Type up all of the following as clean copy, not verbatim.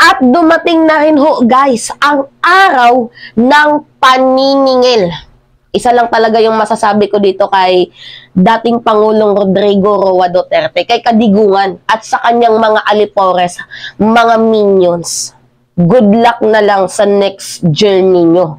At dumating na rin ho guys ang araw ng paniningil. Isa lang talaga yung masasabi ko dito kay dating Pangulong Rodrigo Roa Duterte, kay Kadigungan at sa kanyang mga alipores, mga minions. Good luck na lang sa next journey nyo.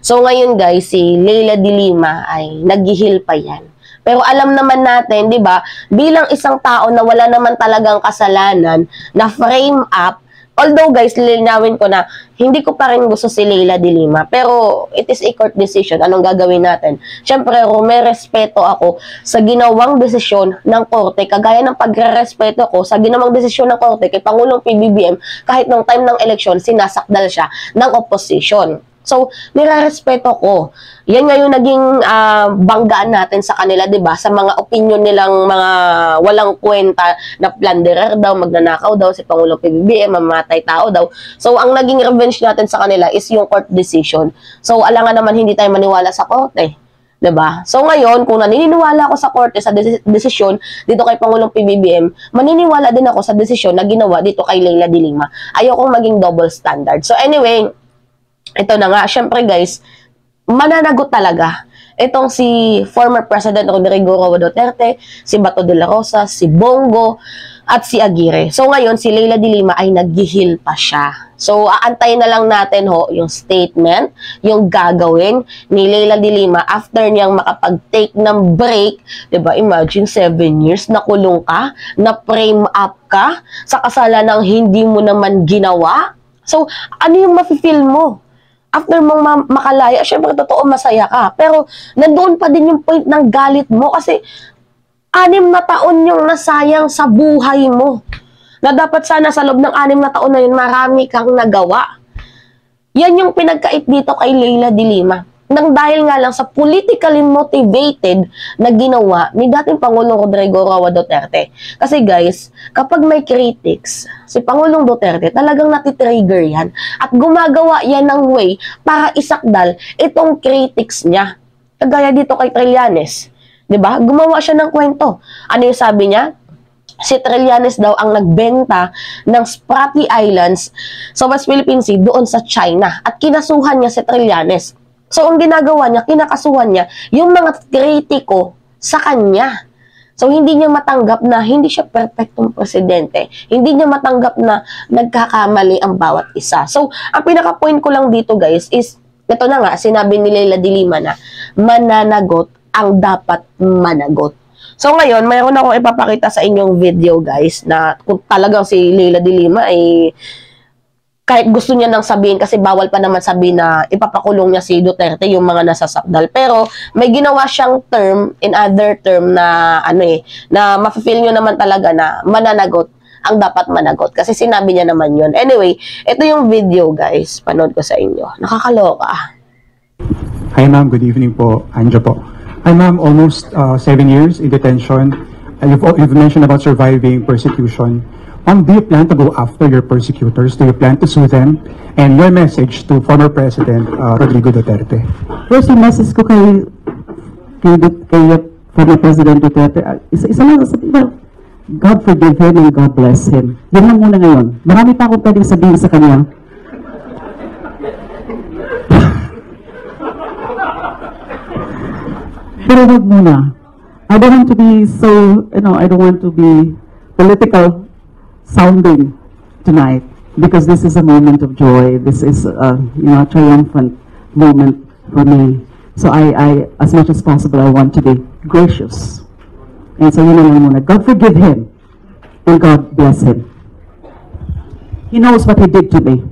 So ngayon guys, si Leila de Lima ay naghihil pa yan. Pero alam naman natin, di ba, bilang isang tao na wala naman talagang kasalanan, na frame up, although guys, lilinawin ko na hindi ko pa rin gusto si Leila de Lima, pero it is a court decision. Anong gagawin natin? Siyempre, may respeto ako sa ginawang desisyon ng korte, kagaya ng pagre-respeto ko sa ginawang desisyon ng korte kay Pangulong PBBM kahit nung time ng eleksyon, sinasakdal siya ng opposition. So, nire-respeto ko. Yan nga yung naging banggaan natin sa kanila, 'di ba? Sa mga opinion nilang mga walang kwenta na plunderer daw, magnanakaw daw si Pangulong PBBM, mamamatay tao daw. So, ang naging revenge natin sa kanila is yung court decision. So, alangan naman hindi tayo maniwala sa korte. 'Di ba? So ngayon, kung naniniwala ako sa korte sa desisyon dito kay Pangulong PBBM, maniniwala din ako sa desisyon na ginawa dito kay Leila de Lima. Ayokong maging double standard. So anyway, ito na nga, syempre guys, mananagot talaga itong si former President Rodrigo Roa Duterte, si Bato de la Rosa, si Bongo, at si Aguirre. So ngayon, si Leila de Lima ay naghihil pa siya. So aantayin na lang natin ho yung statement, yung gagawin ni Leila de Lima after niyang makapag-take ng break. Diba? Imagine 7 years na kulong ka, na frame up ka sa kasalanang hindi mo naman ginawa. So ano yung mafe-feel mo? After mong makalaya, syempre totoo masaya ka. Pero nandoon pa din yung point ng galit mo kasi 6 na taon yung nasayang sa buhay mo. Na dapat sana sa loob ng 6 na taon na yun, marami kang nagawa. Yan yung pinagkait dito kay Leila de Lima. Nang dahil nga lang sa politically motivated na ginawa ni dating Pangulong Rodrigo Roa Duterte. Kasi guys, kapag may critics, si Pangulong Duterte talagang natitrigger yan at gumagawa yan ng way para isakdal itong critics niya. Kagaya dito kay Trillanes. 'Di ba? Gumawa siya ng kwento. Ano yung sabi niya? Si Trillanes daw ang nagbenta ng Spratly Islands sa West Philippine Sea doon sa China at kinasuhan niya si Trillanes. So, ang ginagawa niya, kinakasuhan niya yung mga kritiko sa kanya. So, hindi niya matanggap na hindi siya perfectong presidente. Hindi niya matanggap na nagkakamali ang bawat isa. So, ang pinaka-point ko lang dito guys is, ito na nga, sinabi ni Leila de Lima na mananagot ang dapat managot. So, ngayon, mayroon akong ipapakita sa inyong video guys na kung talagang si Leila de Lima ay kahit gusto niya nang sabihin, kasi bawal pa naman sabihin na ipapakulong niya si Duterte yung mga nasasakdal. Pero may ginawa siyang term, in other term na na mafe-feel nyo naman talaga na mananagot ang dapat managot. Kasi sinabi niya naman yun. Anyway, ito yung video guys. Panood ko sa inyo. Nakakaloka. Hi ma'am, good evening po. Anja po. Hi ma'am, almost 7 years in detention. You've mentioned about surviving persecution. Do you plan to go after your persecutors? Do you plan to sue them? And your message to former President Rodrigo Duterte? First, yung message ko kay former President Duterte, isa lang sa God forgive him and God bless him. Yan lang muna ngayon. Marami pa akong pwedeng sabihin sa kanya. Pero wag muna. I don't want to be so, I don't want to be political sounding tonight, because this is a moment of joy. This is a triumphant moment for me. So I as much as possible, I want to be gracious. And so yun lang muna. God forgive him and God bless him. He knows what he did to me,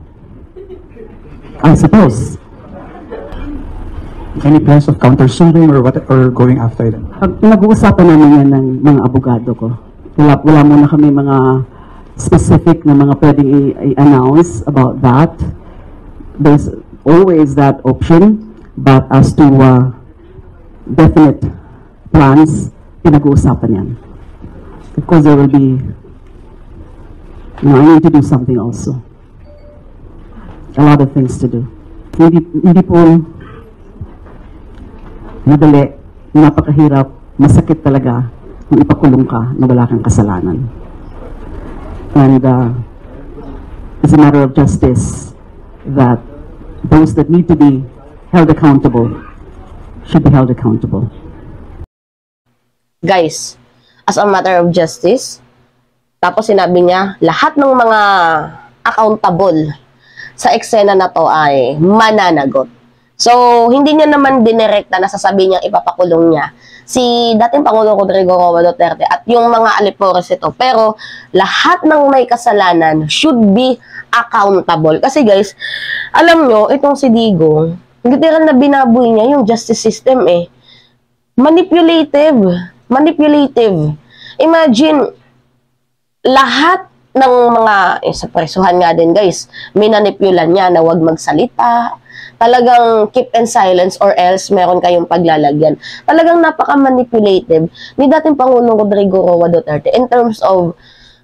I suppose. Any plans of countersuing or going after them? Nag-uusapan namin yan ng mga abogado ko. Wala muna kami mga specific na mga pwedeng i-announce about that. There's always that option, but as to definite plans, pinag-uusapan yan. Of course, there will be, I need to do something also. A lot of things to do. Hindi po madali, napakahirap, masakit talaga kung ipakulong ka na wala kang kasalanan. And it's a matter of justice that those that need to be held accountable should be held accountable. Guys, as a matter of justice, tapos sinabi niya, lahat ng mga accountable sa eksena na to ay mananagot. So, hindi niya naman dinirekta na sasabihin niya ipapakulong niya si dating Pangulong Rodrigo Roa Duterte at yung mga alipores ito. Pero, lahat ng may kasalanan should be accountable. Kasi guys, alam nyo, itong si Digong, literal na binaboy niya yung justice system eh. Manipulative. Manipulative. Imagine, lahat ng mga, sa presuhan nga din guys, minanipulan niya na wag magsalita, talagang keep in silence or else meron kayong paglalagyan. Talagang napaka-manipulative ni dating Pangulong Rodrigo Roa Duterte in terms of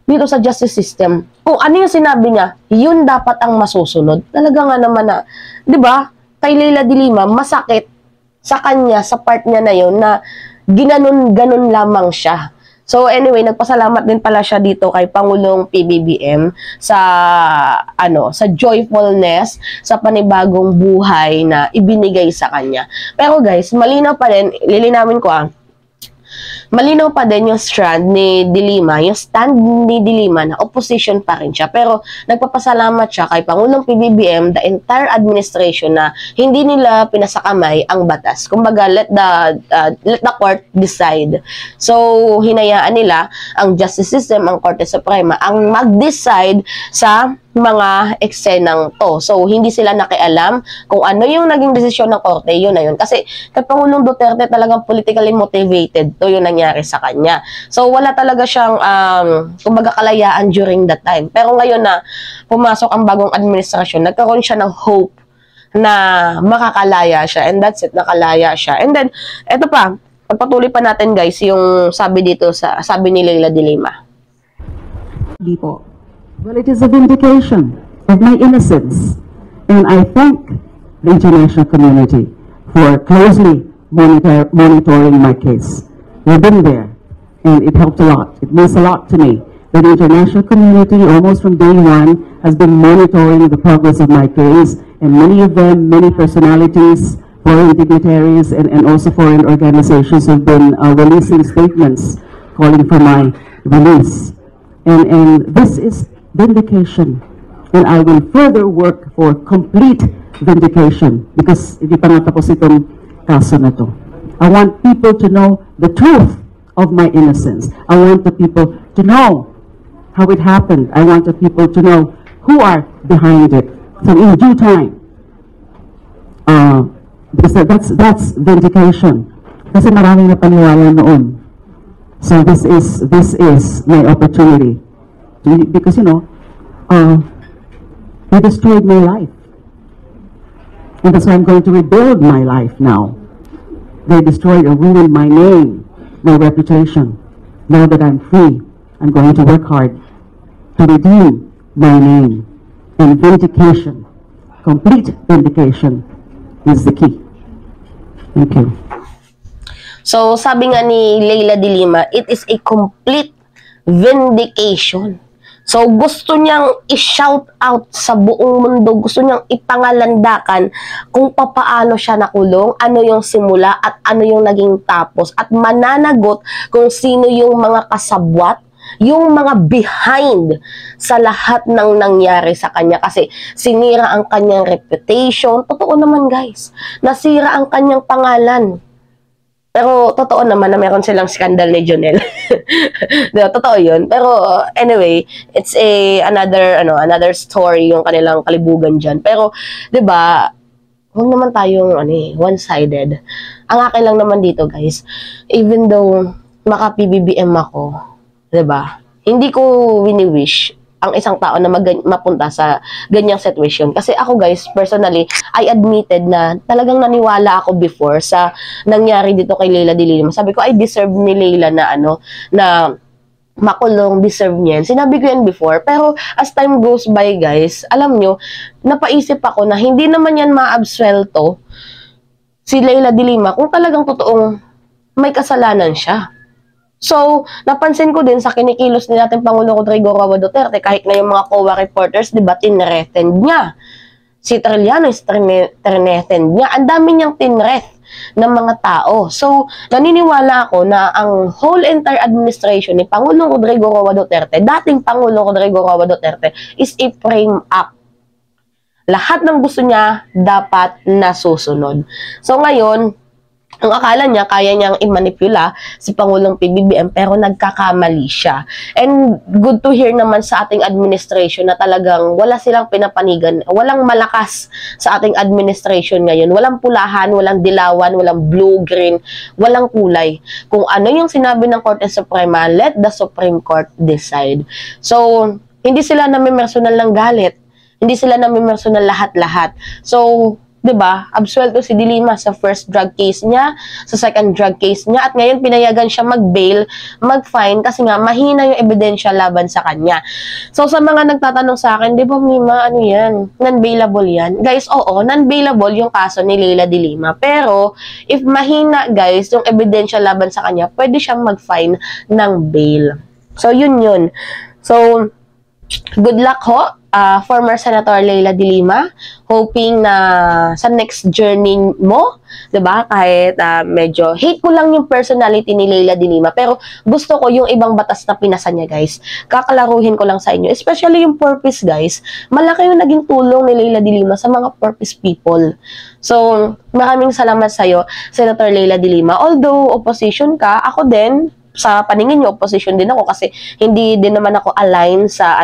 dito sa justice system. Kung ano yung sinabi niya, yun dapat ang masusunod. Talaga nga naman na, di ba, kay Leila de Lima, masakit sa kanya, sa part niya na yun, na ginanon-ganon lamang siya. So anyway, nagpasalamat din pala siya dito kay Pangulong PBBM sa sa joyfulness sa panibagong buhay na ibinigay sa kanya. Pero guys, malinaw pa din, lilinawin ko malinaw pa din yung stand ni De Lima na opposition pa rin siya. Pero nagpapasalamat siya kay Pangulong PBBM, the entire administration na hindi nila pinasakamay ang batas. Kumbaga, let the court decide. So, hinayaan nila ang justice system, ang Korte Suprema, ang mag-decide sa mga eksenang to. So, hindi sila nakialam kung ano yung naging desisyon ng korte, yun na yun. Kasi kay Pangulong Duterte talagang politically motivated to yung nangyari sa kanya. So, wala talaga siyang kumbaga kalayaan during that time. Pero ngayon na pumasok ang bagong administrasyon, nagkaroon siya ng hope na makakalaya siya. And that's it, nakalaya siya. And then, eto pa, pagpatuloy pa natin guys, yung sabi dito, sabi ni Leila de Lima. Hindi po. Well, it is a vindication of my innocence, and I thank the international community for closely monitoring my case. They've been there, and it helped a lot. It means a lot to me that the international community, almost from day one, has been monitoring the progress of my case, and many of them, many personalities, foreign dignitaries, and also foreign organizations have been releasing statements calling for my release. And this is vindication, and I will further work for complete vindication because hindi pa natapos itong kaso na to. I want people to know the truth of my innocence. I want the people to know how it happened. I want the people to know who are behind it. So in due time, because that's vindication. Kasi maraming napaniwala noon. So this is my opportunity. Because, you know, they destroyed my life. And that's why I'm going to rebuild my life now. They destroyed and ruined my name, my reputation. Now that I'm free, I'm going to work hard to redeem my name. And vindication, complete vindication, is the key. Thank you. So, sabi nga ni Leila de Lima, it is a complete vindication. So, gusto niyang i-shout out sa buong mundo, gusto niyang ipangalandakan kung papaano siya nakulong, ano yung simula at ano yung naging tapos, at mananagot kung sino yung mga kasabwat, yung mga behind sa lahat ng nangyari sa kanya. Kasi sinira ang kanyang reputation. Totoo naman guys, nasira ang kanyang pangalan. Pero totoo naman na meron silang skandal ni Jonel. Diba? Totoo yun. Pero anyway, it's another story yung kanilang kalibugan dyan. Pero 'di ba, huwag naman tayong one-sided. Ang akin lang naman dito guys, even though maka-PBBM ako, 'di ba? Hindi ko wini-wish ang isang tao na mapunta sa ganyang situation. Kasi ako guys, personally, I admitted na talagang naniwala ako before sa nangyari dito kay Leila de Lima. Sabi ko, I deserve ni Leila na na makulong, deserve niya. Sinabi ko yan before. Pero as time goes by guys, alam nyo, napaisip ako na hindi naman yan ma-absuelto si Leila de Lima kung talagang totoong may kasalanan siya. So, napansin ko din sa kinikilos ni natin Pangulo Rodrigo Roa Duterte, kahit na yung mga COA reporters, di ba, tinrethend niya. Si Trilliano is tinrethend niya. Ang dami niyang tinreth ng mga tao. So, naniniwala ako na ang whole entire administration ni Pangulong Rodrigo Roa Duterte, dating Pangulong Rodrigo Roa Duterte, is a frame up. Lahat ng gusto niya dapat nasusunod. So, ngayon, ang akala niya, kaya niyang i-manipula si Pangulong PBBM, pero nagkakamali siya. And good to hear naman sa ating administration na talagang wala silang pinapanigan, walang malakas sa ating administration ngayon. Walang pulahan, walang dilawan, walang blue, green, walang kulay. Kung ano yung sinabi ng Korte Suprema, let the Supreme Court decide. So, hindi sila namimersonal ng galit. Hindi sila namimersonal lahat-lahat. So, 'di ba? Absuelto si De Lima sa first drug case niya, sa second drug case niya, at ngayon pinayagan siya mag-bail, mag-fine kasi nga mahina yung ebidensya laban sa kanya. So sa mga nagtatanong sa akin, 'di ba Mima, ano 'yan? Non-bailable 'yan? Guys, oo, non-bailable yung kaso ni Leila De Lima. Pero if mahina, guys, yung ebidensya laban sa kanya, pwede siyang mag-fine ng bail. So yun. So good luck ho, former Senator Leila De Lima, hoping na sa next journey mo, 'di ba? Kahit medyo hate ko lang yung personality ni Leila De Lima, pero gusto ko yung ibang batas na pinasa niya, guys. Kakalaruhin ko lang sa inyo, especially yung purpose, guys. Malaki yung naging tulong ni Leila De Lima sa mga purpose people. So, maraming salamat sa iyo, Senator Leila De Lima. Although opposition ka, ako din sa paningin niyo opposition din ako kasi hindi din naman ako align sa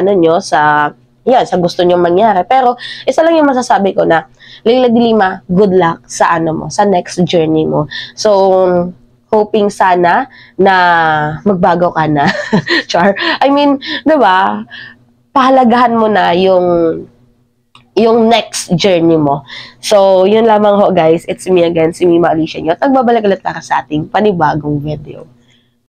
sa gusto niyo mangyari. Pero isa lang yung masasabi ko na Leila De Lima, good luck sa sa next journey mo. So, hoping sana na magbago ka na. Char. I mean, 'di ba? Pahalagahan mo na yung next journey mo. So, yun lamang ho, guys. It's me again, si Mima Alicia Nyot. Nagbabalik ulit para sa ating panibagong video.